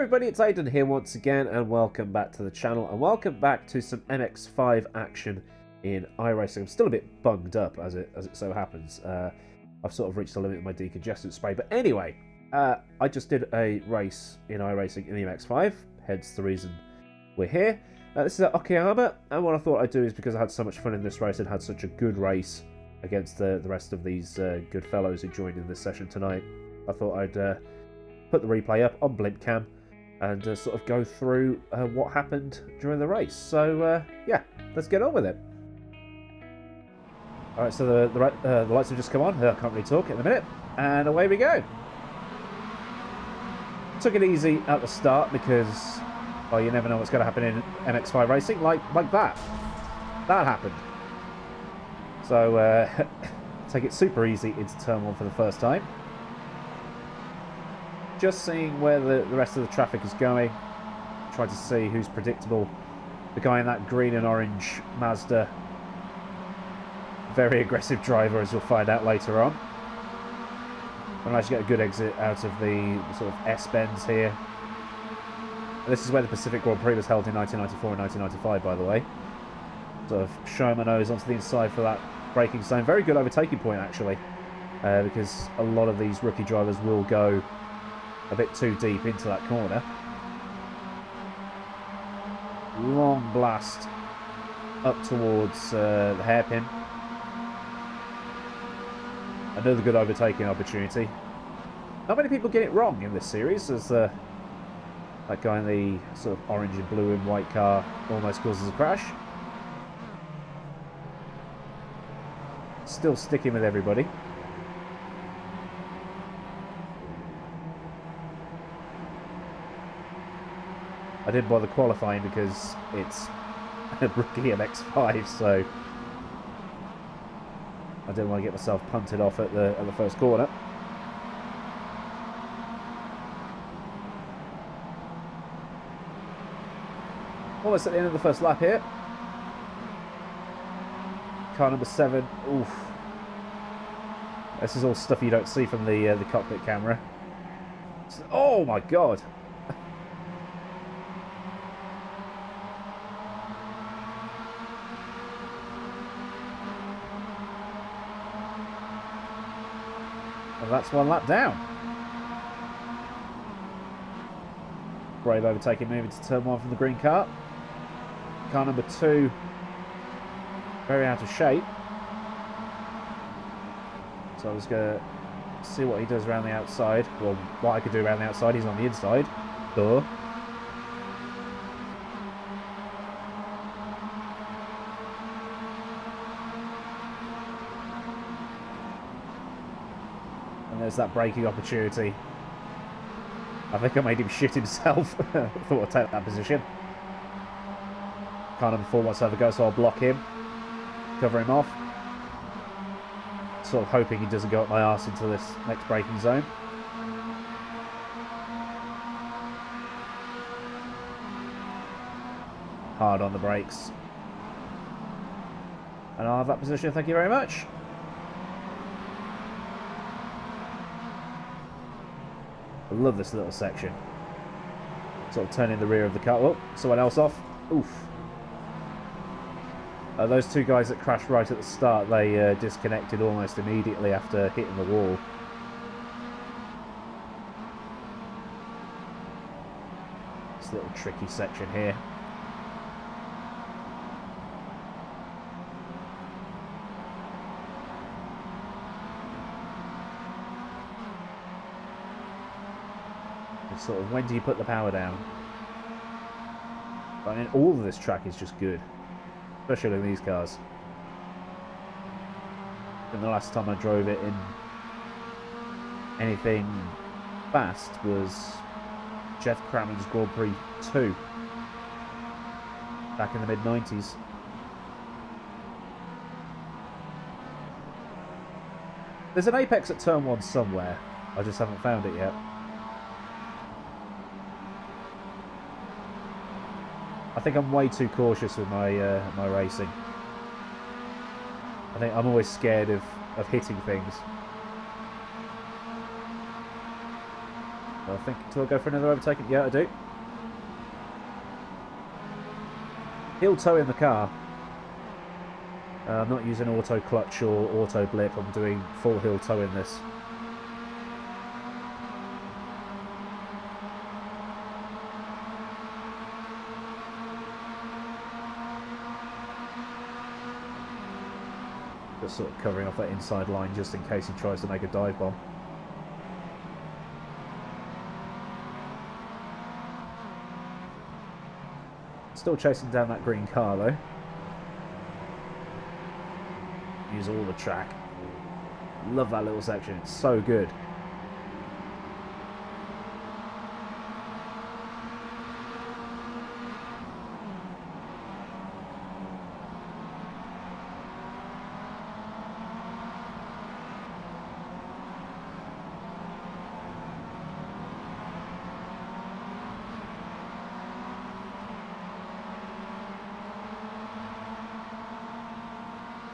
everybody, it's Aidan here once again, and welcome back to the channel, and welcome back to some MX5 action in iRacing. I'm still a bit bunged up, as it so happens. I've sort of reached the limit of my decongestant spray, but anyway, I just did a race in iRacing in the MX5, hence the reason we're here. This is at Okayama, and what I thought I'd do is, because I had so much fun in this race and had such a good race against the rest of these good fellows who joined in this session tonight, I thought I'd put the replay up on blimp cam and sort of go through what happened during the race. So yeah, let's get on with it. Alright, so the lights have just come on. I can't really talk in a minute, and away we go. Took it easy at the start because, well, you never know what's going to happen in MX5 racing, like that. That happened. So take it super easy into turn one for the first time. Just seeing where the rest of the traffic is going. Try to see who's predictable. The guy in that green and orange Mazda. Very aggressive driver, as you'll find out later on. I managed to get a good exit out of the sort of S-bends here. And this is where the Pacific Grand Prix was held in 1994 and 1995, by the way. Sort of showing my nose onto the inside for that braking zone. Very good overtaking point, actually. Because a lot of these rookie drivers will go a bit too deep into that corner. Long blast up towards the hairpin. Another good overtaking opportunity. Not many people get it wrong in this series, as that guy in the sort of orange and blue and white car almost causes a crash. Still sticking with everybody. I didn't bother qualifying because it's a rookie MX5, so I didn't want to get myself punted off at the first corner. Almost at the end of the first lap here. Car number 7. Oof. This is all stuff you don't see from the cockpit camera. Oh my god! And that's one lap down. Brave overtaking, moving to turn 1 from the green car. Car number 2, very out of shape. So I was going to see what he does around the outside. Well, what I could do around the outside. He's on the inside. Duh. There's that braking opportunity. I think I made him shit himself. Thought I'd take that position. Car number 4 wants to have a go, so I'll block him. Cover him off. Sort of hoping he doesn't go up my arse into this next braking zone. Hard on the brakes. And I'll have that position, thank you very much. I love this little section. Sort of turning the rear of the car. Oh, someone else off. Oof. Those two guys that crashed right at the start, they disconnected almost immediately after hitting the wall. This little tricky section here. Sort of, when do you put the power down? I mean, all of this track is just good, especially in these cars. And the last time I drove it in anything fast was Jeff Crammond's Grand Prix 2 back in the mid-90s. There's an apex at turn 1 somewhere. I just haven't found it yet. I think I'm way too cautious with my my racing. I think I'm always scared of hitting things. I think, do I go for another overtaking? Yeah, I do. Heel toe in the car. I'm not using auto clutch or auto blip. I'm doing full heel toe in this. Just sort of covering off that inside line just in case he tries to make a dive bomb. Still chasing down that green car though. Use all the track. Love that little section, it's so good.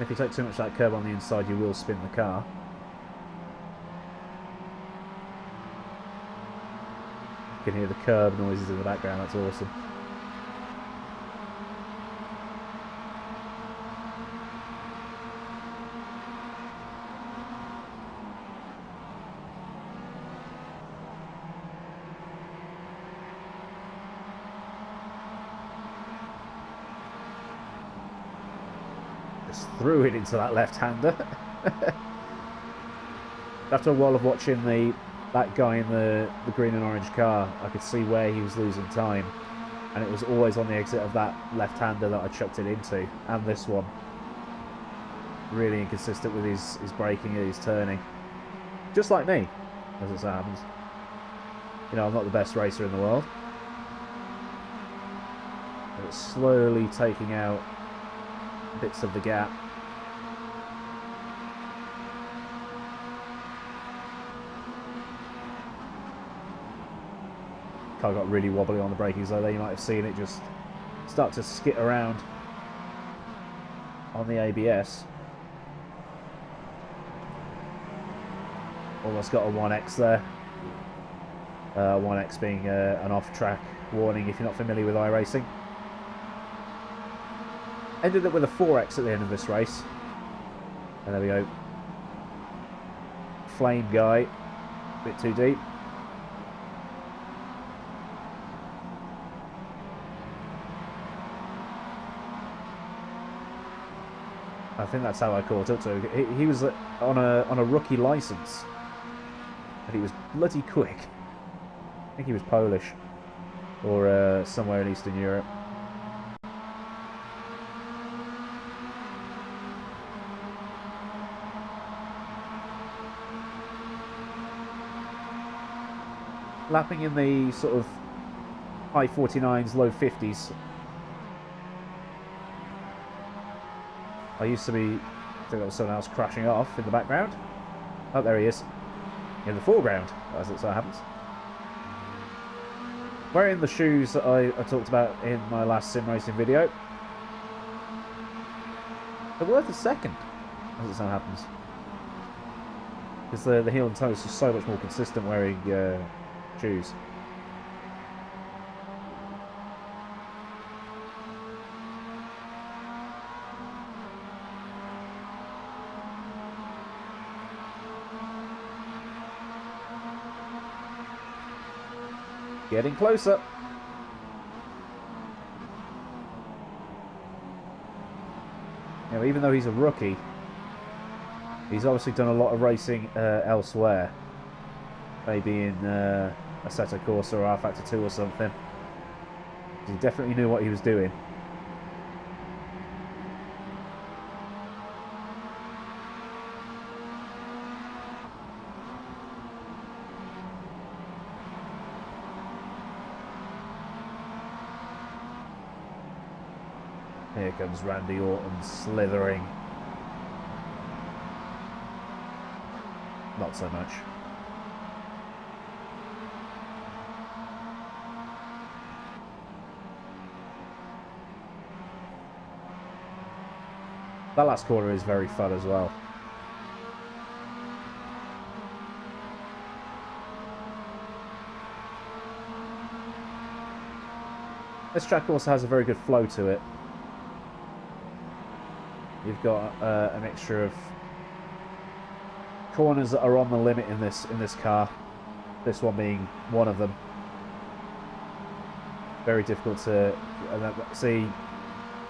If you take too much of that curb on the inside, you will spin the car. You can hear the curb noises in the background, that's awesome. Just threw it into that left-hander. After a while of watching that guy in the green and orange car, I could see where he was losing time, and it was always on the exit of that left-hander that I chucked it into, and this one. Really inconsistent with his braking and his turning. Just like me, as it so happens. You know, I'm not the best racer in the world. But it's slowly taking out bits of the gap. Car got really wobbly on the braking though. There you might have seen it just start to skit around on the ABS. Almost got a 1X there. 1X being an off-track warning if you're not familiar with iRacing. Ended up with a 4X at the end of this race. And there we go. Flame guy. A bit too deep. I think that's how I caught up to him. He was on a rookie license. And he was bloody quick. I think he was Polish. Or somewhere in Eastern Europe. Lapping in the sort of high 49s, low 50s. I used to be, I think there was someone else crashing off in the background. Oh, there he is. In the foreground, as it so happens. Wearing the shoes that I talked about in my last sim racing video. They're worth a second, as it so happens. Because the heel and toe is just so much more consistent wearing shoes. Getting closer. Now, even though he's a rookie, he's obviously done a lot of racing elsewhere. Maybe in Assetto Corsa or R-Factor 2 or something. He definitely knew what he was doing. Here comes Randy Orton slithering. Not so much. That last corner is very fun as well. This track also has a very good flow to it. You've got a mixture of corners that are on the limit in this car. This one being one of them. Very difficult to see.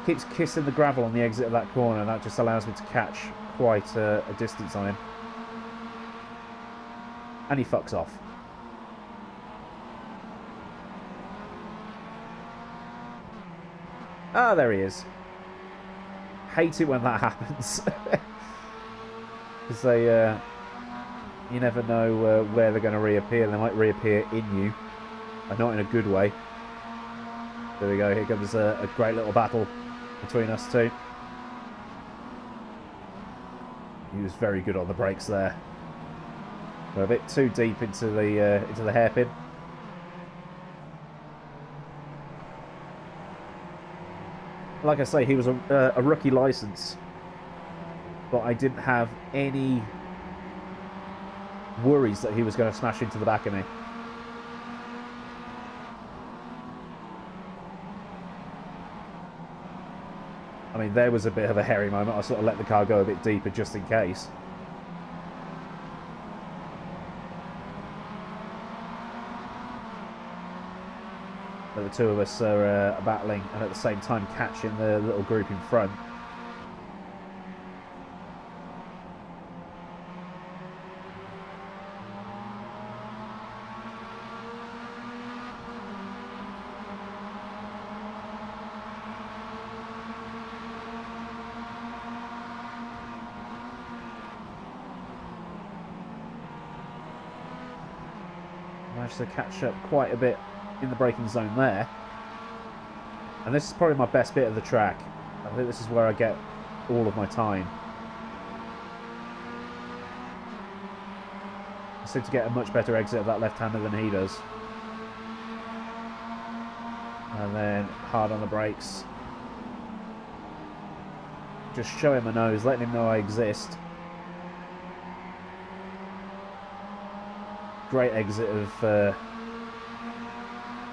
Keeps kissing the gravel on the exit of that corner, and that just allows me to catch quite a distance on him. And he fucks off. Ah, there he is. Hate it when that happens. Because they, you never know where they're going to reappear. They might reappear in you, but not in a good way. There we go. Here comes a great little battle between us two. He was very good on the brakes there. We're a bit too deep into the hairpin. Like I say, he was a rookie license, but I didn't have any worries that he was going to smash into the back of me. I mean, there was a bit of a hairy moment. I sort of let the car go a bit deeper just in case. But the two of us are battling and at the same time catching the little group in front. Managed to catch up quite a bit in the braking zone there, and this is probably my best bit of the track. I think this is where I get all of my time. I seem to get a much better exit of that left-hander than he does. And then hard on the brakes. Just show him my nose, letting him know I exist. Great exit of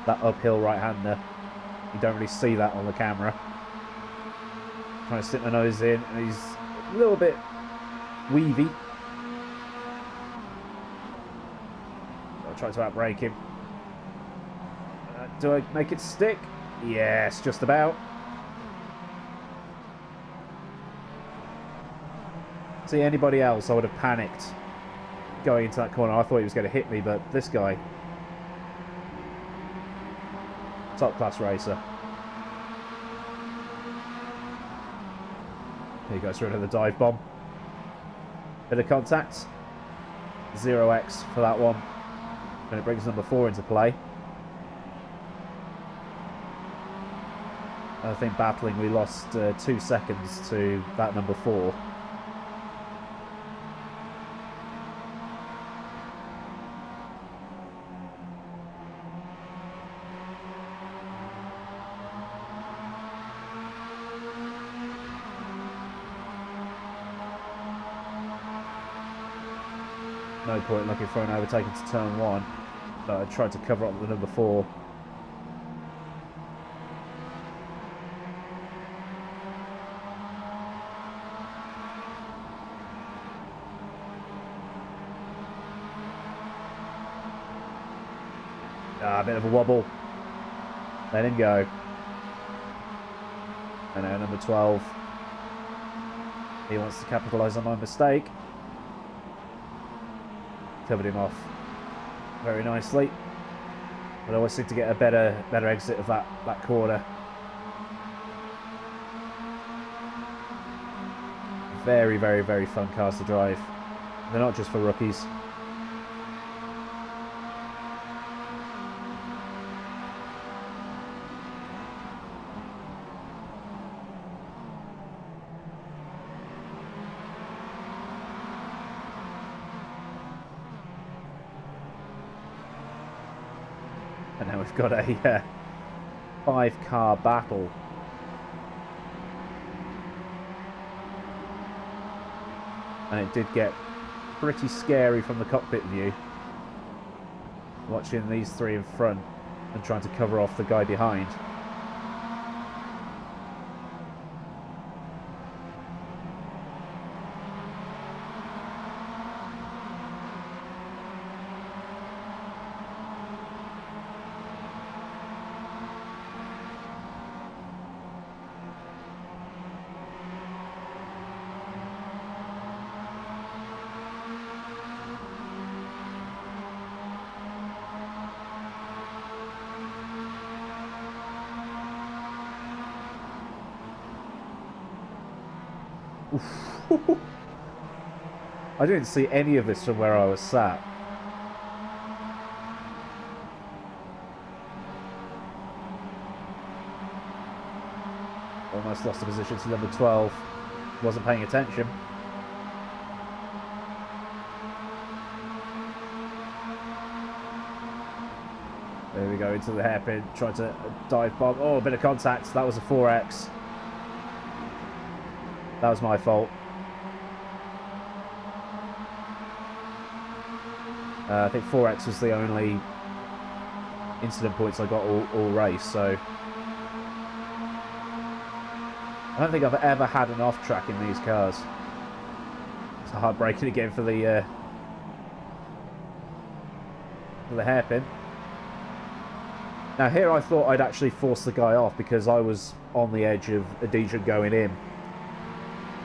that uphill right-hander. You don't really see that on the camera. Trying to stick my nose in, and he's a little bit weavy. I'll try to outbrake him. Do I make it stick? Yes, just about. See, anybody else, I would have panicked going into that corner. I thought he was going to hit me, but this guy, top class racer. He goes rid of the dive bomb. Bit of contact. 0x for that one. And it brings number 4 into play. I think battling, we lost 2 seconds to that number 4. No point looking for an overtaking to turn 1, but I tried to cover up the number 4. A bit of a wobble. Let him go. And now number 12. He wants to capitalise on my mistake. Covered him off very nicely. But I always seem to get a better exit of that corner. Very, very, very fun cars to drive. They're not just for rookies. And now we've got a 5-car battle. And it did get pretty scary from the cockpit view. Watching these 3 in front and trying to cover off the guy behind. Oof. I didn't see any of this from where I was sat. Almost lost the position to number 12. Wasn't paying attention. There we go, into the hairpin. Tried to dive bomb. Oh, a bit of contact. That was a 4X. That was my fault. I think 4X was the only incident points I got all race, so I don't think I've ever had an off track in these cars. It's heartbreaking again for the hairpin. Now here I thought I'd actually force the guy off because I was on the edge of a Dijon going in.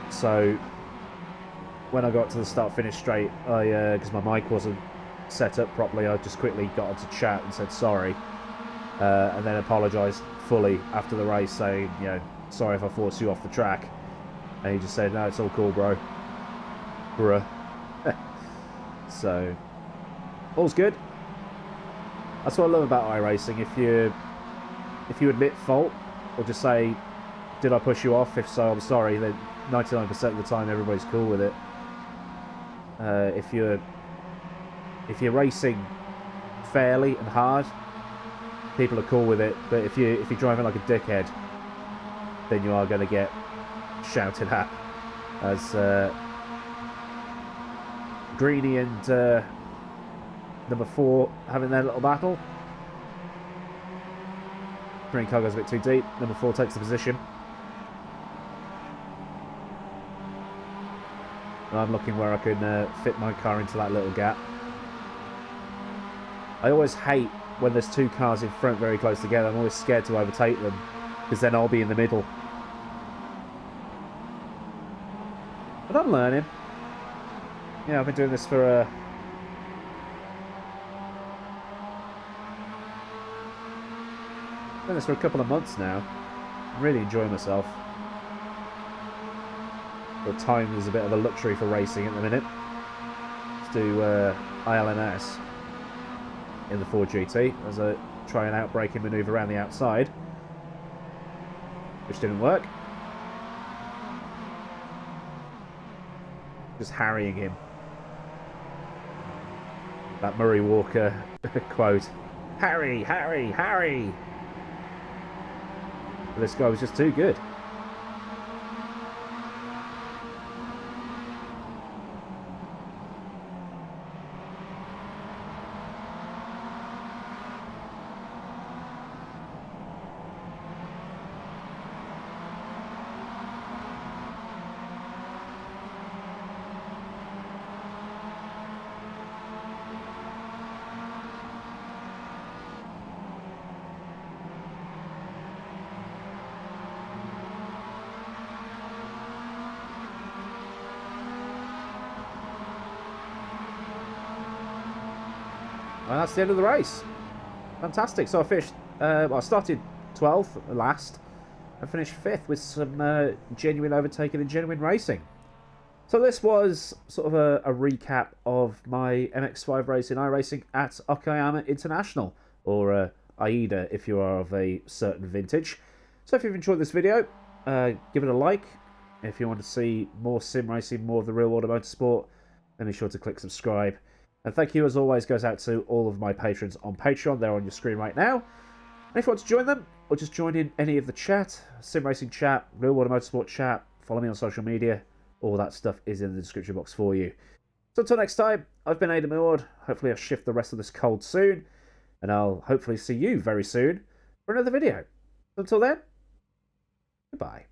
So when I got to the start-finish straight, because my mic wasn't set up properly, I just quickly got onto chat and said sorry, and then apologised fully after the race, saying, you know, sorry if I forced you off the track. And he just said, no, it's all cool, bro. Bruh. So all's good. That's what I love about iRacing. If you admit fault, or just say, did I push you off? If so, I'm sorry. Then 99% of the time, everybody's cool with it. If you're racing fairly and hard, people are cool with it. But if you're driving like a dickhead, then you are going to get shouted at. As Greeny and number 4 having their little battle. Green car goes a bit too deep. Number 4 takes the position. I'm looking where I can fit my car into that little gap. I always hate when there's 2 cars in front very close together. I'm always scared to overtake them, because then I'll be in the middle. But I'm learning. Yeah, I've been doing this for a couple of months now. I'm really enjoying myself. But time is a bit of a luxury for racing at the minute. Let's do ILMS in the Ford GT as I try an outbraking manoeuvre around the outside, which didn't work. Just harrying him. That Murray Walker quote. Harry, Harry, Harry! But this guy was just too good. And that's the end of the race. Fantastic. So I finished, well, I started 12th last and finished 5th with some genuine overtaking and genuine racing. So this was sort of a recap of my MX5 race in iRacing at Okayama International, or AIDA if you are of a certain vintage. So if you've enjoyed this video, give it a like. If you want to see more sim racing, more of the real world of motorsport, then be sure to click subscribe. And thank you, as always, goes out to all of my patrons on Patreon. They're on your screen right now. And if you want to join them, or just join in any of the chat, sim racing chat, real world of motorsport chat, follow me on social media, all that stuff is in the description box for you. So until next time, I've been AdmiralLaWind. Hopefully I'll shift the rest of this cold soon. And I'll hopefully see you very soon for another video. Until then, goodbye.